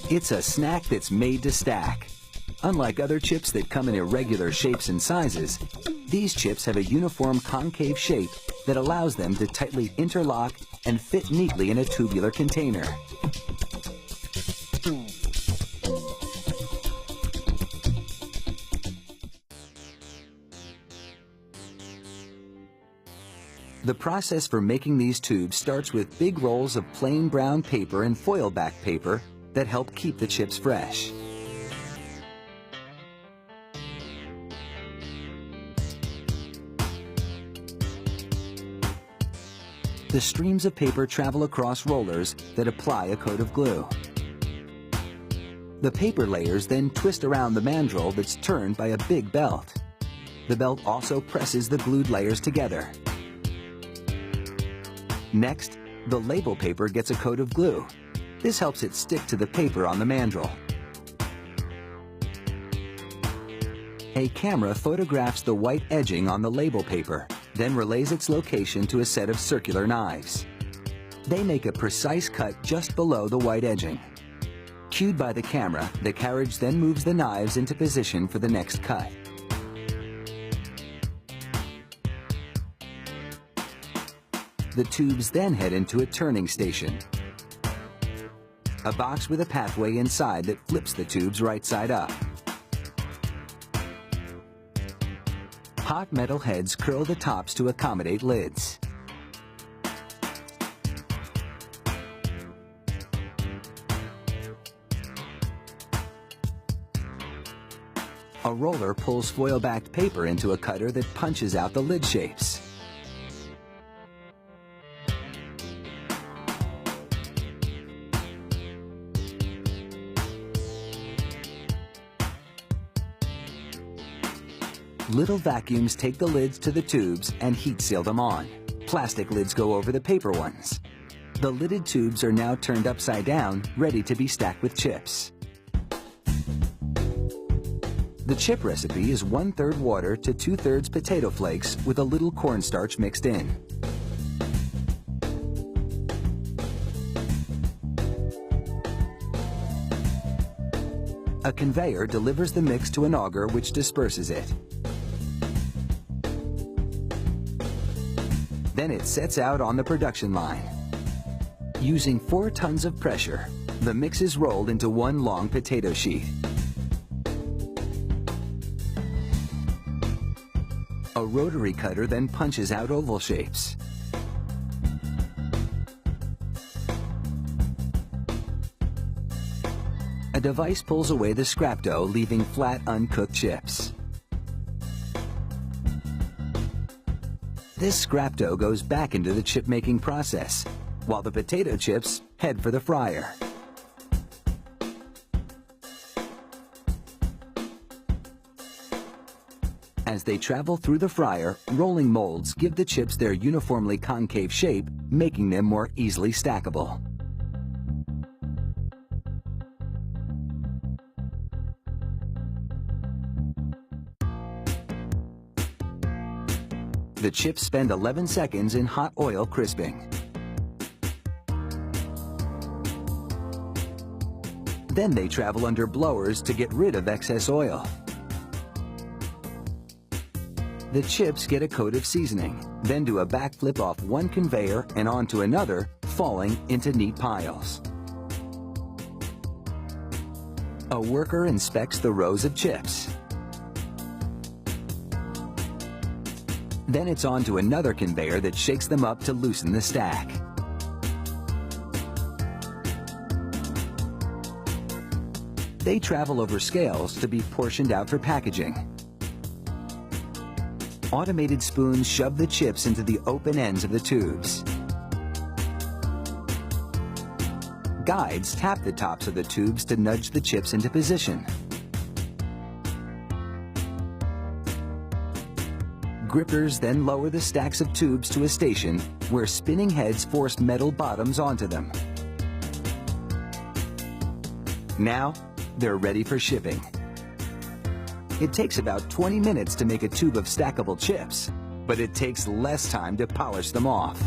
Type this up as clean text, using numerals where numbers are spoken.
It's a snack that's made to stack. Unlike other chips that come in irregular shapes and sizes, these chips have a uniform concave shape that allows them to tightly interlock and fit neatly in a tubular container. The process for making these tubes starts with big rolls of plain brown paper and foil back paper that help keep the chips fresh. The streams of paper travel across rollers that apply a coat of glue. The paper layers then twist around the mandrel that's turned by a big belt. The belt also presses the glued layers together. Next, the label paper gets a coat of glue. This helps it stick to the paper on the mandrel. A camera photographs the white edging on the label paper, then relays its location to a set of circular knives. They make a precise cut just below the white edging. Cued by the camera, the carriage then moves the knives into position for the next cut. The tubes then head into a turning station, a box with a pathway inside that flips the tubes right side up. Hot metal heads curl the tops to accommodate lids. A roller pulls foil-backed paper into a cutter that punches out the lid shapes. Little vacuums take the lids to the tubes and heat seal them on. Plastic lids go over the paper ones. The lidded tubes are now turned upside down, ready to be stacked with chips. The chip recipe is 1/3 water to 2/3 potato flakes with a little cornstarch mixed in. A conveyor delivers the mix to an auger which disperses it. Then it sets out on the production line. Using 4 tons of pressure, the mix is rolled into one long potato sheet. A rotary cutter then punches out oval shapes. A device pulls away the scrap dough, leaving flat, uncooked chips. This scrap dough goes back into the chip-making process, while the potato chips head for the fryer. As they travel through the fryer, rolling molds give the chips their uniformly concave shape, making them more easily stackable. The chips spend 11 seconds in hot oil crisping. Then they travel under blowers to get rid of excess oil. The chips get a coat of seasoning, then do a backflip off one conveyor and onto another, falling into neat piles. A worker inspects the rows of chips. Then it's on to another conveyor that shakes them up to loosen the stack. They travel over scales to be portioned out for packaging. Automated spoons shove the chips into the open ends of the tubes. Guides tap the tops of the tubes to nudge the chips into position. Grippers then lower the stacks of tubes to a station where spinning heads force metal bottoms onto them. Now, they're ready for shipping. It takes about 20 minutes to make a tube of stackable chips, but it takes less time to polish them off.